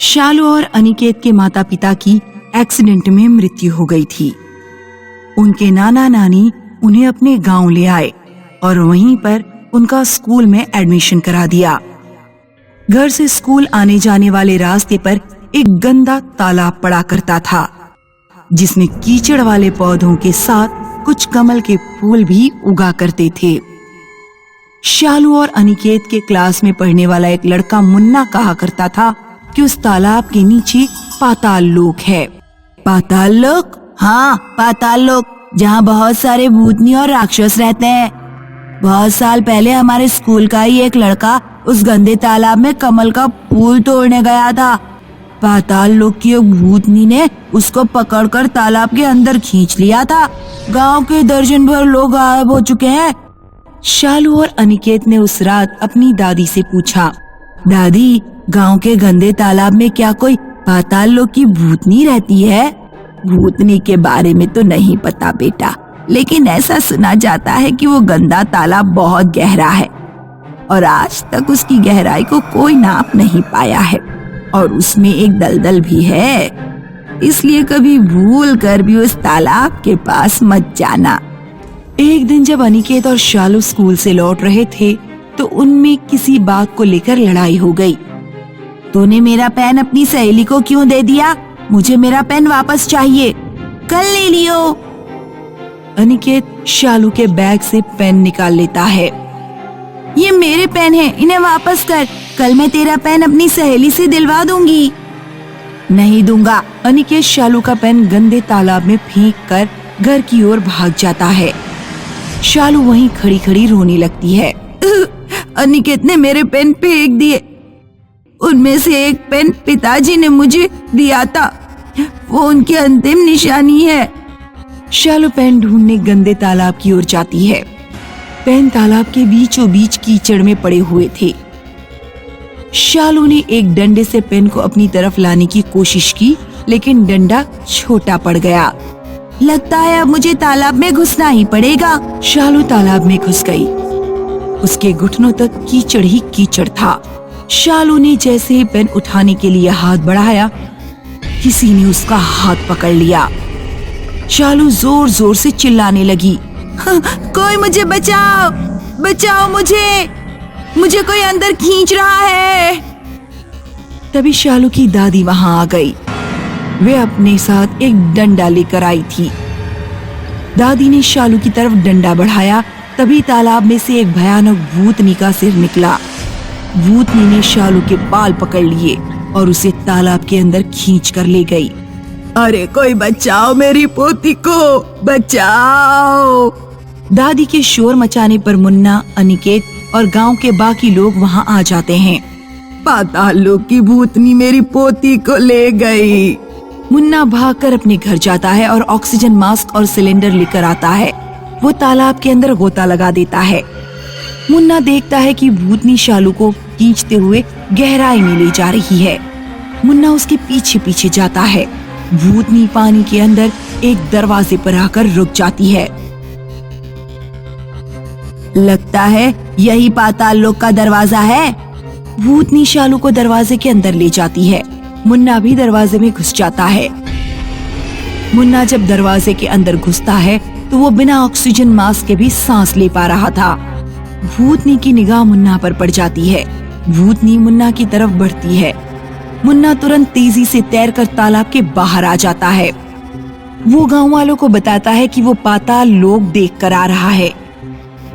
शालू और अनिकेत के माता पिता की एक्सीडेंट में मृत्यु हो गई थी। उनके नाना नानी उन्हें अपने गांव ले आए और वहीं पर उनका स्कूल में एडमिशन करा दिया। घर से स्कूल आने जाने वाले रास्ते पर एक गंदा तालाब पड़ा करता था, जिसमें कीचड़ वाले पौधों के साथ कुछ कमल के फूल भी उगा करते थे। शालू और अनिकेत के क्लास में पढ़ने वाला एक लड़का मुन्ना कहा करता था कि उस तालाब के नीचे पाताल लोक है। पाताल लोक? हाँ, पाताल लोक, जहाँ बहुत सारे भूतनी और राक्षस रहते हैं। बहुत साल पहले हमारे स्कूल का ही एक लड़का उस गंदे तालाब में कमल का फूल तोड़ने गया था। पाताल लोक की एक भूतनी ने उसको पकड़कर तालाब के अंदर खींच लिया था। गांव के दर्जन भर लोग गायब हो चुके हैं। शालू और अनिकेत ने उस रात अपनी दादी से पूछा, दादी, गांव के गंदे तालाब में क्या कोई पाताल लोक की भूतनी रहती है? भूतनी के बारे में तो नहीं पता बेटा, लेकिन ऐसा सुना जाता है कि वो गंदा तालाब बहुत गहरा है और आज तक उसकी गहराई को कोई नाप नहीं पाया है और उसमें एक दलदल भी है, इसलिए कभी भूल कर भी उस तालाब के पास मत जाना। एक दिन जब अनिकेत और शालू स्कूल से लौट रहे थे तो उनमें किसी बात को लेकर लड़ाई हो गई। तूने मेरा पेन अपनी सहेली को क्यों दे दिया? मुझे मेरा पेन वापस चाहिए। कल ले लियो। अनिकेत शालू के बैग से पेन निकाल लेता है। ये मेरे पेन है, इन्हें वापस कर। कल मैं तेरा पेन अपनी सहेली से दिलवा दूंगी। नहीं दूंगा। अनिकेत शालू का पेन गंदे तालाब में फेंक कर घर की ओर भाग जाता है। शालू वहीं खड़ी खड़ी रोने लगती है। अनिकेत ने मेरे पेन फेंक दिए। उनमें से एक पेन पिताजी ने मुझे दिया था, वो उनकी अंतिम निशानी है। शालू पेन ढूंढने गंदे तालाब की ओर जाती है। पेन तालाब के बीचों बीच कीचड़ में पड़े हुए थे। शालू ने एक डंडे से पेन को अपनी तरफ लाने की कोशिश की, लेकिन डंडा छोटा पड़ गया। लगता है अब मुझे तालाब में घुसना ही पड़ेगा। शालू तालाब में घुस गई। उसके घुटनों तक कीचड़ ही कीचड़ था। शालू ने जैसे ही पेन उठाने के लिए हाथ बढ़ाया, किसी ने उसका हाथ पकड़ लिया। शालू जोर जोर से चिल्लाने लगी, कोई मुझे बचाओ, बचाओ मुझे कोई अंदर खींच रहा है। तभी शालू की दादी वहां आ गई। वे अपने साथ एक डंडा लेकर आई थी। दादी ने शालू की तरफ डंडा बढ़ाया, तभी तालाब में से एक भयानक भूतनी का सिर निकला। भूतनी ने शालू के बाल पकड़ लिए और उसे तालाब के अंदर खींच कर ले गई। अरे कोई बचाओ, मेरी पोती को बचाओ। दादी के शोर मचाने पर मुन्ना, अनिकेत और गांव के बाकी लोग वहां आ जाते हैं। पाताल लोक की भूतनी मेरी पोती को ले गई। मुन्ना भागकर अपने घर जाता है और ऑक्सीजन मास्क और सिलेंडर लेकर आता है। वो तालाब के अंदर गोता लगा देता है। मुन्ना देखता है कि भूतनी शालू को खींचते हुए गहराई में ले जा रही है। मुन्ना उसके पीछे पीछे जाता है। भूतनी पानी के अंदर एक दरवाजे पर आकर रुक जाती है। लगता है यही पाताल लोक का दरवाजा है। भूतनी शालू को दरवाजे के अंदर ले जाती है। मुन्ना भी दरवाजे में घुस जाता है। मुन्ना जब दरवाजे के अंदर घुसता है तो वो बिना ऑक्सीजन मास्क के भी सांस ले पा रहा था। भूतनी की निगाह मुन्ना पर पड़ जाती है। भूतनी मुन्ना की तरफ बढ़ती है। मुन्ना तुरंत तेजी से तैरकर तालाब के बाहर आ जाता है। वो गांव वालों को बताता है कि वो पाताल लोक देख कर आ रहा है।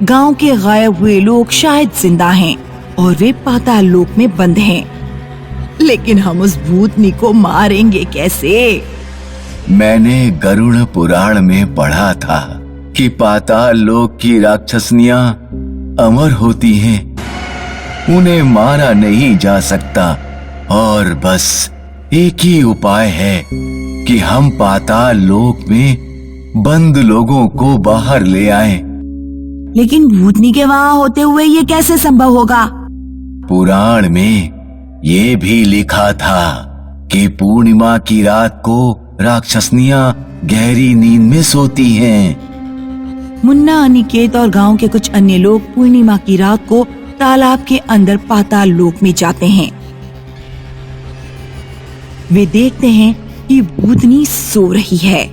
गांव के गायब हुए लोग शायद जिंदा हैं और वे पाताल लोक में बंद हैं। लेकिन हम उस भूतनी को मारेंगे कैसे? मैंने गरुड़ पुराण में पढ़ा था कि पाताल लोक की राक्षसनियां अमर होती हैं, उन्हें मारा नहीं जा सकता और बस एक ही उपाय है कि हम पाताल लोक में बंद लोगों को बाहर ले आएं। लेकिन भूतनी के वहां होते हुए ये कैसे संभव होगा? पुराण में ये भी लिखा था कि पूर्णिमा की रात को राक्षसनियां गहरी नींद में सोती हैं। मुन्ना, अनिकेत और गांव के कुछ अन्य लोग पूर्णिमा की रात को तालाब के अंदर पाताल लोक में जाते हैं। वे देखते हैं कि भूतनी सो रही है।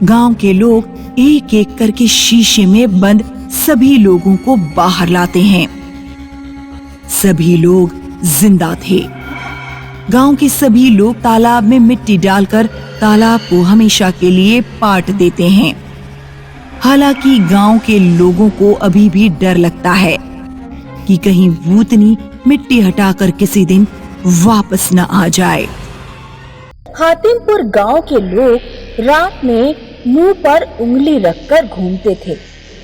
गांव के लोग एक एक करके शीशे में बंद सभी लोगों को बाहर लाते हैं। सभी लोग जिंदा थे। गांव के सभी लोग तालाब में मिट्टी डालकर तालाब को हमेशा के लिए पाट देते हैं। हालांकि गांव के लोगों को अभी भी डर लगता है कि कहीं भूतनी मिट्टी हटाकर किसी दिन वापस न आ जाए। हातिमपुर गांव के लोग रात में मुंह पर उंगली रखकर घूमते थे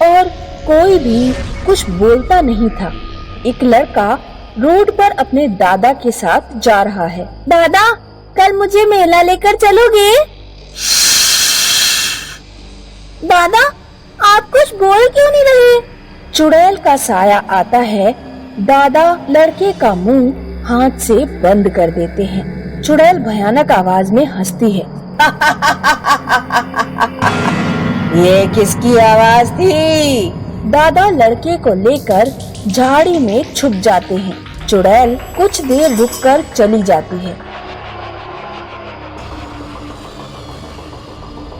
और कोई भी कुछ बोलता नहीं था। एक लड़का रोड पर अपने दादा के साथ जा रहा है। दादा, कल मुझे मेला लेकर चलोगे? दादा, आप कुछ बोल क्यों नहीं रहे? चुड़ैल का साया आता है। दादा लड़के का मुंह हाथ से बंद कर देते हैं। चुड़ैल भयानक आवाज में हंसती है। ये किसकी आवाज थी? दादा लड़के को लेकर झाड़ी में छुप जाते हैं। चुड़ैल कुछ देर रुककर चली जाती है।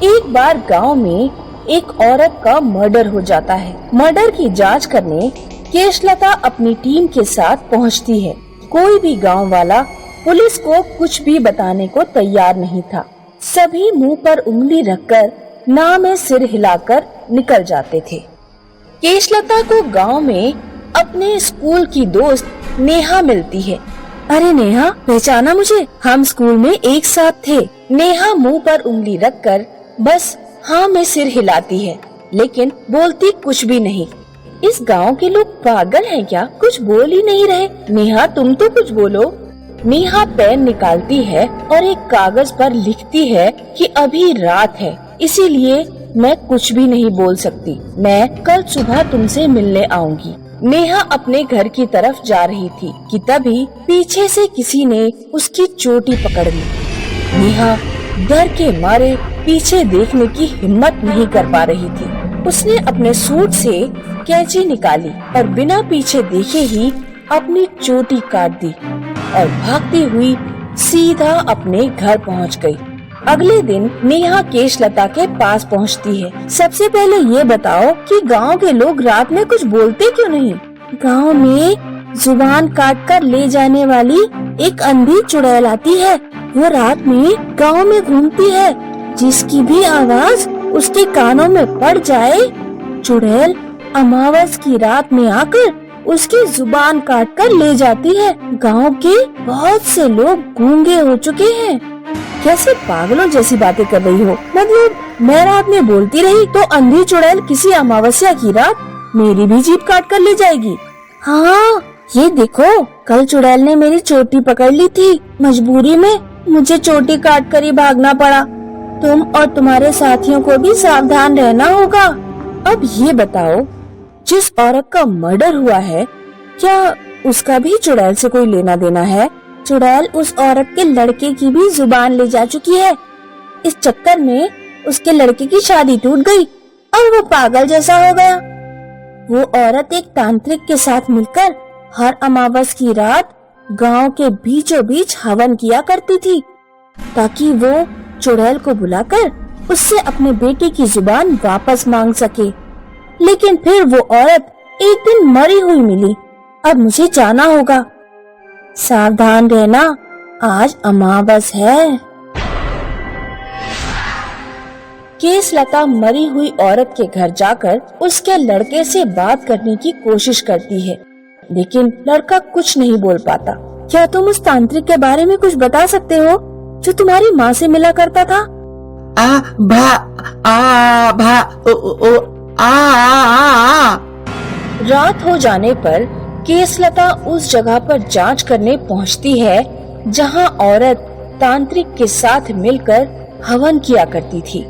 एक बार गांव में एक औरत का मर्डर हो जाता है। मर्डर की जांच करने केशलता अपनी टीम के साथ पहुंचती है। कोई भी गांव वाला पुलिस को कुछ भी बताने को तैयार नहीं था। सभी मुंह पर उंगली रखकर ना में सिर हिलाकर निकल जाते थे। केशलता को गांव में अपने स्कूल की दोस्त नेहा मिलती है। अरे नेहा, पहचाना मुझे? हम स्कूल में एक साथ थे। नेहा मुंह पर उंगली रखकर बस हाँ में सिर हिलाती है, लेकिन बोलती कुछ भी नहीं। इस गांव के लोग पागल हैं क्या? कुछ बोल ही नहीं रहे। नेहा, तुम तो कुछ बोलो। नेहा पेन निकालती है और एक कागज पर लिखती है कि अभी रात है, इसीलिए मैं कुछ भी नहीं बोल सकती। मैं कल सुबह तुमसे मिलने आऊंगी। नेहा अपने घर की तरफ जा रही थी कि तभी पीछे से किसी ने उसकी चोटी पकड़ ली। नेहा डर के मारे पीछे देखने की हिम्मत नहीं कर पा रही थी। उसने अपने सूट से कैंची निकाली और बिना पीछे देखे ही अपनी चोटी काट दी और भागती हुई सीधा अपने घर पहुंच गई। अगले दिन नेहा केशलता के पास पहुंचती है। सबसे पहले ये बताओ कि गांव के लोग रात में कुछ बोलते क्यों नहीं? गांव में जुबान काट कर ले जाने वाली एक अंधी चुड़ैल आती है। वो रात में गांव में घूमती है। जिसकी भी आवाज उसके कानों में पड़ जाए, चुड़ैल अमावस की रात में आकर उसकी जुबान काट कर ले जाती है। गांव के बहुत से लोग गूंगे हो चुके हैं। कैसे पागलों जैसी बातें कर रही हो? मतलब मैं रात में बोलती रही तो अंधी चुड़ैल किसी अमावस्या की रात मेरी भी जीभ काट कर ले जाएगी? हाँ, ये देखो, कल चुड़ैल ने मेरी चोटी पकड़ ली थी। मजबूरी में मुझे चोटी काट कर ही भागना पड़ा। तुम और तुम्हारे साथियों को भी सावधान रहना होगा। अब ये बताओ, जिस औरत का मर्डर हुआ है, क्या उसका भी चुड़ैल से कोई लेना देना है? चुड़ैल उस औरत के लड़के की भी जुबान ले जा चुकी है। इस चक्कर में उसके लड़के की शादी टूट गई और वो पागल जैसा हो गया। वो औरत एक तांत्रिक के साथ मिलकर हर अमावस की रात गांव के बीचों बीच हवन किया करती थी, ताकि वो चुड़ैल को बुलाकर उससे अपने बेटे की जुबान वापस मांग सके। लेकिन फिर वो औरत एक दिन मरी हुई मिली। अब मुझे जाना होगा। सावधान रहना, आज अमावस है। केशलता मरी हुई औरत के घर जाकर उसके लड़के से बात करने की कोशिश करती है, लेकिन लड़का कुछ नहीं बोल पाता। क्या तुम उस तांत्रिक के बारे में कुछ बता सकते हो जो तुम्हारी माँ से मिला करता था? रात हो जाने पर केशलता उस जगह पर जांच करने पहुंचती है जहां औरत तांत्रिक के साथ मिलकर हवन किया करती थी।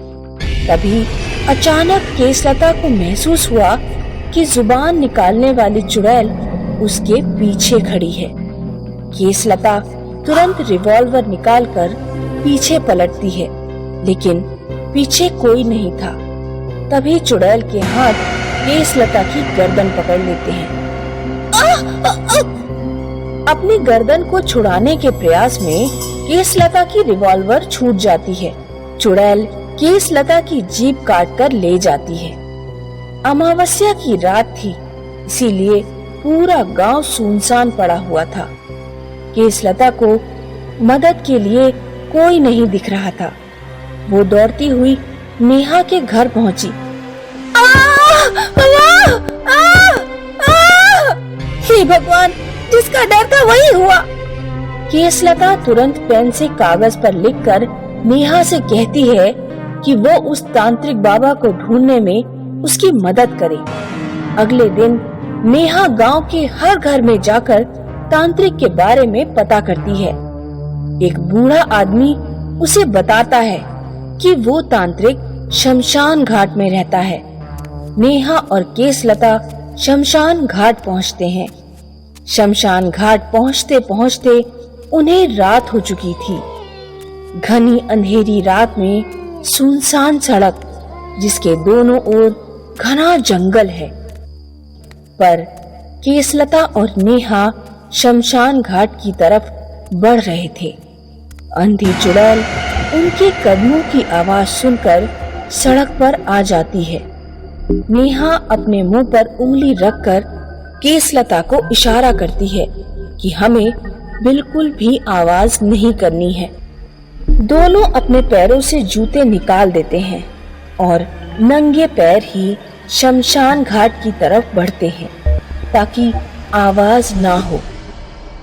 तभी अचानक केशलता को महसूस हुआ कि जुबान निकालने वाली चुड़ैल उसके पीछे खड़ी है। केशलता तुरंत रिवॉल्वर निकालकर पीछे पलटती है, लेकिन पीछे कोई नहीं था। तभी चुड़ैल के हाथ केशलता की गर्दन पकड़ लेते हैं। अपनी गर्दन को छुड़ाने के प्रयास में केसलता की रिवॉल्वर छूट जाती है। चुड़ैल केसलता की जीभ काटकर ले जाती है। अमावस्या की रात थी, इसीलिए पूरा गांव सुनसान पड़ा हुआ था। केसलता को मदद के लिए कोई नहीं दिख रहा था। वो दौड़ती हुई नेहा के घर पहुंची। हे भगवान, जिसका डर था वही हुआ। केसलता तुरंत पेन से कागज पर लिखकर नेहा से कहती है कि वो उस तांत्रिक बाबा को ढूंढने में उसकी मदद करे। अगले दिन नेहा गांव के हर घर में जाकर तांत्रिक के बारे में पता करती है। एक बूढ़ा आदमी उसे बताता है कि वो तांत्रिक शमशान घाट में रहता है। नेहा और केसलता शमशान घाट पहुंचते हैं। शमशान घाट पहुंचते पहुंचते उन्हें रात हो चुकी थी। घनी अंधेरी रात में सुनसान सड़क, जिसके दोनों ओर घना जंगल है। पर केसलता और नेहा शमशान घाट की तरफ बढ़ रहे थे। अंधी चुड़ैल उनके कदमों की आवाज सुनकर सड़क पर आ जाती है। नेहा अपने मुंह पर उंगली रखकर केसलता को इशारा करती है कि हमें बिल्कुल भी आवाज नहीं करनी है। दोनों अपने पैरों से जूते निकाल देते हैं और नंगे पैर ही शमशान घाट की तरफ बढ़ते हैं ताकि आवाज ना हो।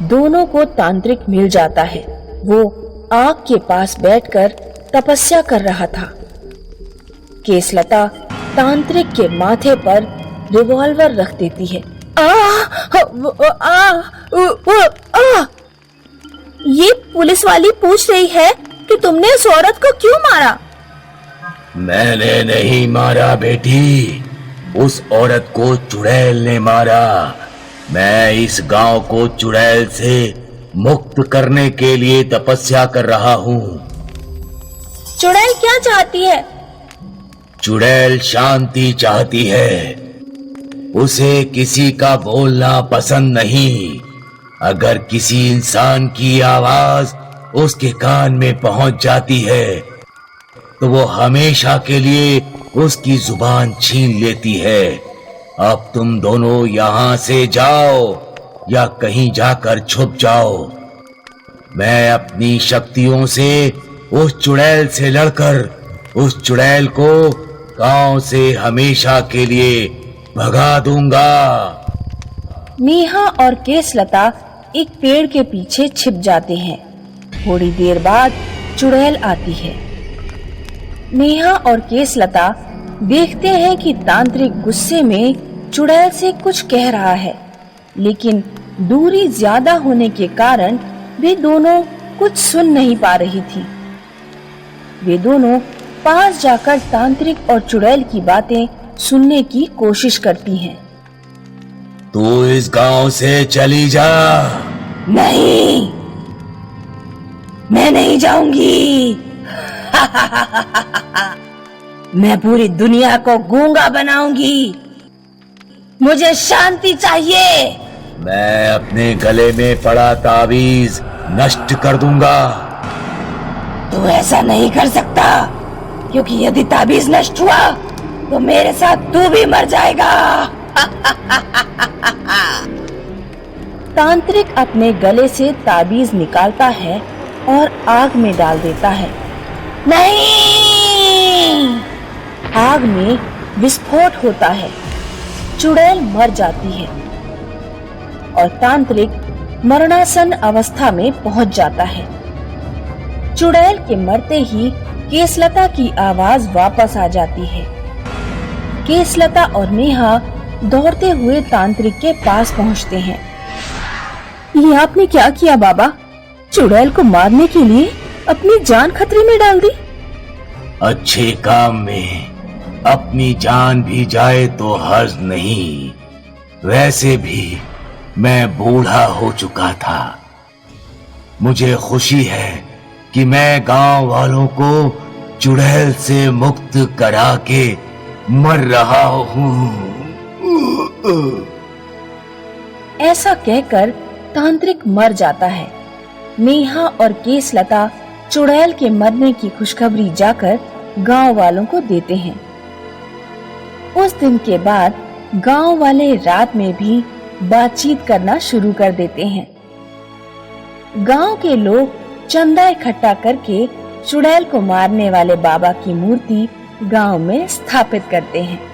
दोनों को तांत्रिक मिल जाता है। वो आग के पास बैठकर तपस्या कर रहा था। केसलता तांत्रिक के माथे पर रिवॉल्वर रख देती है। ये पुलिस वाली पूछ रही है कि तुमने उस औरत को क्यों मारा? मैंने नहीं मारा बेटी, उस औरत को चुड़ैल ने मारा। मैं इस गांव को चुड़ैल से मुक्त करने के लिए तपस्या कर रहा हूँ। चुड़ैल क्या चाहती है? चुड़ैल शांति चाहती है। उसे किसी का बोलना पसंद नहीं। अगर किसी इंसान की आवाज उसके कान में पहुंच जाती है तो वो हमेशा के लिए उसकी जुबान छीन लेती है। अब तुम दोनों यहाँ से जाओ या कहीं जाकर छुप जाओ। मैं अपनी शक्तियों से उस चुड़ैल से लड़कर उस चुड़ैल को गांव से हमेशा के लिए भगा दूंगा। नेहा और केसलता एक पेड़ के पीछे छिप जाते हैं। थोड़ी देर बाद चुड़ैल आती है। नेहा और केसलता देखते हैं कि तांत्रिक गुस्से में चुड़ैल से कुछ कह रहा है, लेकिन दूरी ज्यादा होने के कारण वे दोनों कुछ सुन नहीं पा रही थी। वे दोनों पास जाकर तांत्रिक और चुड़ैल की बातें सुनने की कोशिश करती हैं। तू इस गांव से चली जा। नहीं, मैं नहीं जाऊंगी। मैं पूरी दुनिया को गूंगा बनाऊंगी। मुझे शांति चाहिए। मैं अपने गले में पड़ा ताबीज नष्ट कर दूंगा। तू ऐसा नहीं कर सकता, क्योंकि यदि ताबीज नष्ट हुआ तो मेरे साथ तू भी मर जाएगा। तांत्रिक अपने गले से ताबीज निकालता है और आग में डाल देता है। नहीं! आग में विस्फोट होता है। चुड़ैल मर जाती है और तांत्रिक मरणासन अवस्था में पहुंच जाता है। चुड़ैल के मरते ही केसलता की आवाज वापस आ जाती है। केसलता और नेहा दौड़ते हुए तांत्रिक के पास पहुंचते हैं। ये आपने क्या किया बाबा? चुड़ैल को मारने के लिए अपनी जान खतरे में डाल दी। अच्छे काम में अपनी जान भी जाए तो हर्ज नहीं। वैसे भी मैं बूढ़ा हो चुका था। मुझे खुशी है कि मैं गांव वालों को चुड़ैल से मुक्त करा के मर रहा हूँ। ऐसा कहकर तांत्रिक मर जाता है। नेहा और केसलता चुड़ैल के मरने की खुशखबरी जाकर गांव वालों को देते हैं। उस दिन के बाद गांव वाले रात में भी बातचीत करना शुरू कर देते हैं। गांव के लोग चंदा इकट्ठा करके चुड़ैल को मारने वाले बाबा की मूर्ति गांव में स्थापित करते हैं।